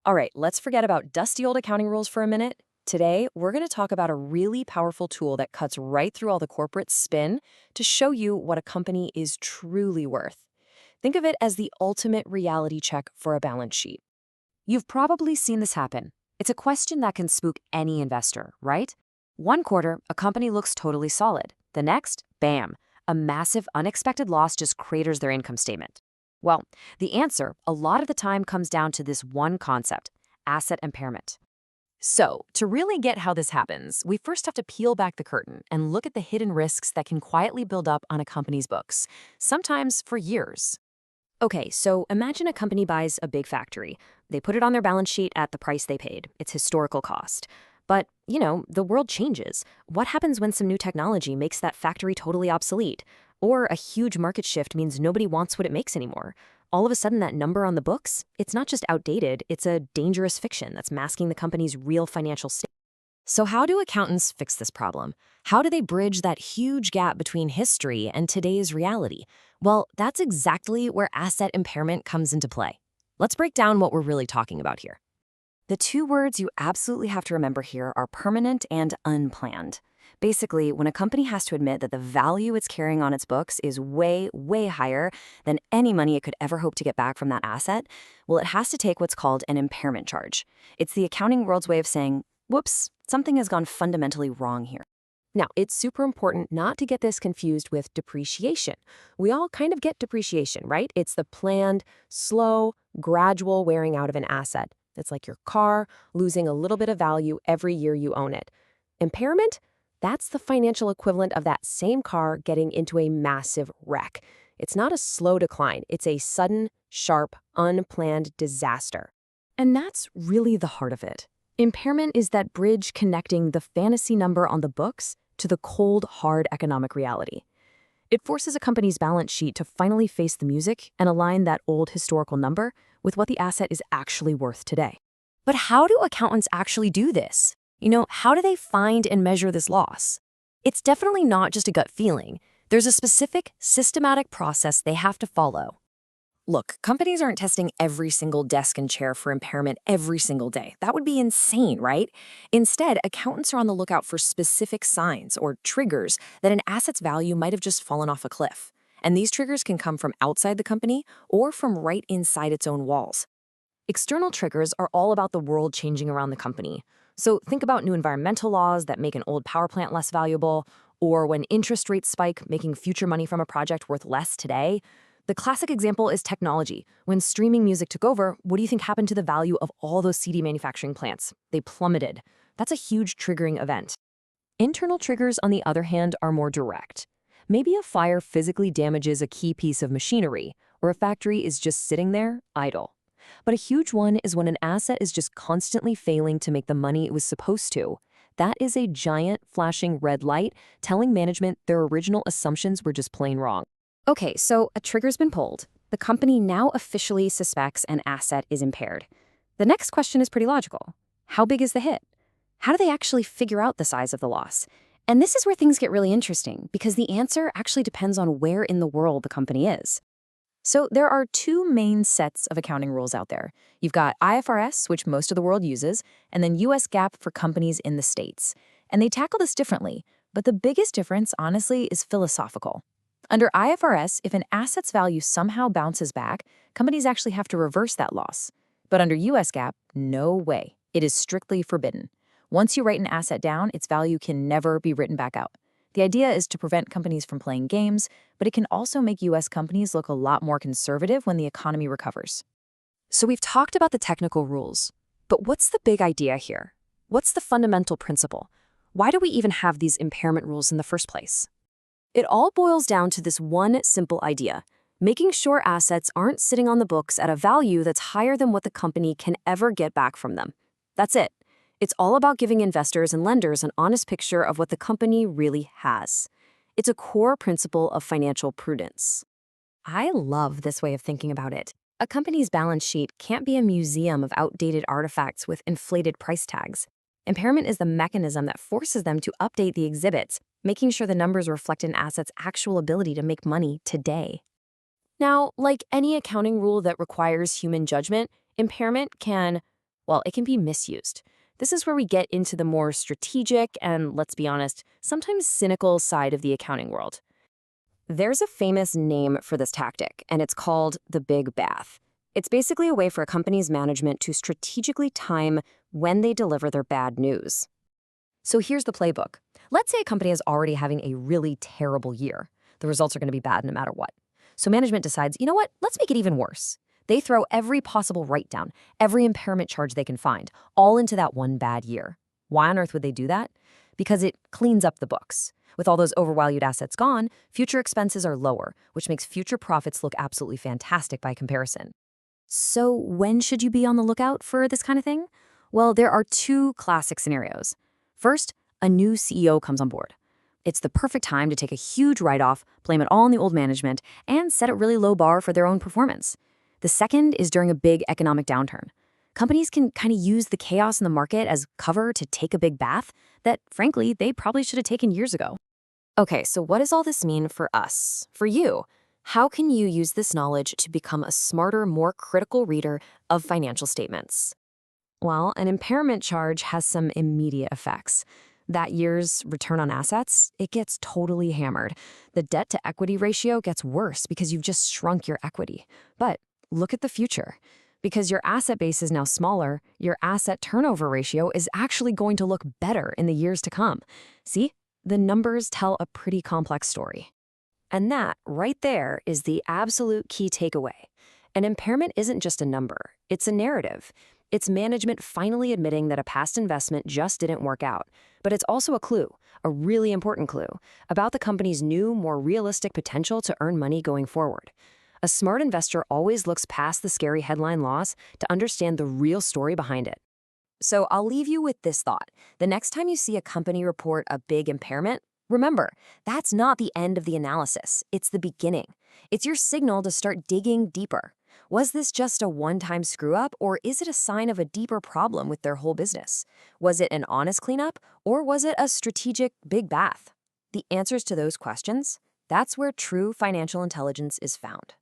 All right, let's forget about dusty old accounting rules for a minute. Today, we're going to talk about a really powerful tool that cuts right through all the corporate spin to show you what a company is truly worth. Think of it as the ultimate reality check for a balance sheet. You've probably seen this happen. It's a question that can spook any investor, right? One quarter, a company looks totally solid. The next, bam, a massive unexpected loss just craters their income statement. Well, the answer a lot of the time comes down to this one concept: asset impairment. So, to really get how this happens, we first have to peel back the curtain and look at the hidden risks that can quietly build up on a company's books, sometimes for years. Okay, so imagine a company buys a big factory. They put it on their balance sheet at the price they paid, its historical cost. But, the world changes. What happens when some new technology makes that factory totally obsolete? Or a huge market shift means nobody wants what it makes anymore? All of a sudden, that number on the books, it's not just outdated, it's a dangerous fiction that's masking the company's real financial state. So how do accountants fix this problem? How do they bridge that huge gap between history and today's reality? Well, that's exactly where asset impairment comes into play. Let's break down what we're really talking about here. The two words you absolutely have to remember here are permanent and unplanned. Basically, when a company has to admit that the value it's carrying on its books is way, way higher than any money it could ever hope to get back from that asset, well, it has to take what's called an impairment charge. It's the accounting world's way of saying, whoops, something has gone fundamentally wrong here. Now, it's super important not to get this confused with depreciation. We all kind of get depreciation, right? It's the planned, slow, gradual wearing out of an asset. It's like your car losing a little bit of value every year you own it. Impairment? That's the financial equivalent of that same car getting into a massive wreck. It's not a slow decline. It's a sudden, sharp, unplanned disaster. And that's really the heart of it. Impairment is that bridge connecting the fantasy number on the books to the cold, hard economic reality. It forces a company's balance sheet to finally face the music and align that old historical number with what the asset is actually worth today. But how do accountants actually do this? How do they find and measure this loss? It's definitely not just a gut feeling. There's a specific, systematic process they have to follow. Look, companies aren't testing every single desk and chair for impairment every single day. That would be insane, right? Instead, accountants are on the lookout for specific signs or triggers that an asset's value might have just fallen off a cliff. And these triggers can come from outside the company or from right inside its own walls. External triggers are all about the world changing around the company. So think about new environmental laws that make an old power plant less valuable, or when interest rates spike, making future money from a project worth less today. The classic example is technology. When streaming music took over, what do you think happened to the value of all those CD manufacturing plants? They plummeted. That's a huge triggering event. Internal triggers, on the other hand, are more direct. Maybe a fire physically damages a key piece of machinery, or a factory is just sitting there, idle. But a huge one is when an asset is just constantly failing to make the money it was supposed to. That is a giant, flashing red light telling management their original assumptions were just plain wrong. Okay, so a trigger's been pulled. The company now officially suspects an asset is impaired. The next question is pretty logical. How big is the hit? How do they actually figure out the size of the loss? And this is where things get really interesting, because the answer actually depends on where in the world the company is. So there are two main sets of accounting rules out there. You've got IFRS, which most of the world uses, and then US GAAP for companies in the States. And they tackle this differently, but the biggest difference, honestly, is philosophical. Under IFRS, if an asset's value somehow bounces back, companies actually have to reverse that loss. But under US GAAP, no way. It is strictly forbidden. Once you write an asset down, its value can never be written back out. The idea is to prevent companies from playing games, but it can also make US companies look a lot more conservative when the economy recovers. So we've talked about the technical rules, but what's the big idea here? What's the fundamental principle? Why do we even have these impairment rules in the first place? It all boils down to this one simple idea: making sure assets aren't sitting on the books at a value that's higher than what the company can ever get back from them. That's it. It's all about giving investors and lenders an honest picture of what the company really has. It's a core principle of financial prudence. I love this way of thinking about it. A company's balance sheet can't be a museum of outdated artifacts with inflated price tags. Impairment is the mechanism that forces them to update the exhibits, making sure the numbers reflect an asset's actual ability to make money today. Now, like any accounting rule that requires human judgment, impairment can Well, it can be misused. This is where we get into the more strategic and, let's be honest, sometimes cynical side of the accounting world. There's a famous name for this tactic, and it's called the Big Bath. It's basically a way for a company's management to strategically time when they deliver their bad news. So here's the playbook. Let's say a company is already having a really terrible year. The results are going to be bad no matter what. So management decides, you know what, let's make it even worse. They throw every possible write-down, every impairment charge they can find, all into that one bad year. Why on earth would they do that? Because it cleans up the books. With all those overvalued assets gone, future expenses are lower, which makes future profits look absolutely fantastic by comparison. So when should you be on the lookout for this kind of thing? Well, there are two classic scenarios. First, a new CEO comes on board. It's the perfect time to take a huge write-off, blame it all on the old management, and set a really low bar for their own performance. The second is during a big economic downturn. Companies can kind of use the chaos in the market as cover to take a big bath that, frankly, they probably should have taken years ago. Okay, so what does all this mean for us, for you? How can you use this knowledge to become a smarter, more critical reader of financial statements? Well, an impairment charge has some immediate effects. That year's return on assets, it gets totally hammered. The debt to equity ratio gets worse because you've just shrunk your equity. But look at the future. Because your asset base is now smaller, your asset turnover ratio is actually going to look better in the years to come. See? The numbers tell a pretty complex story. And that, right there, is the absolute key takeaway. An impairment isn't just a number, it's a narrative. It's management finally admitting that a past investment just didn't work out. But it's also a clue, a really important clue, about the company's new, more realistic potential to earn money going forward. A smart investor always looks past the scary headline loss to understand the real story behind it. So I'll leave you with this thought. The next time you see a company report a big impairment, remember, that's not the end of the analysis. It's the beginning. It's your signal to start digging deeper. Was this just a one-time screw-up, or is it a sign of a deeper problem with their whole business? Was it an honest cleanup, or was it a strategic big bath? The answers to those questions, that's where true financial intelligence is found.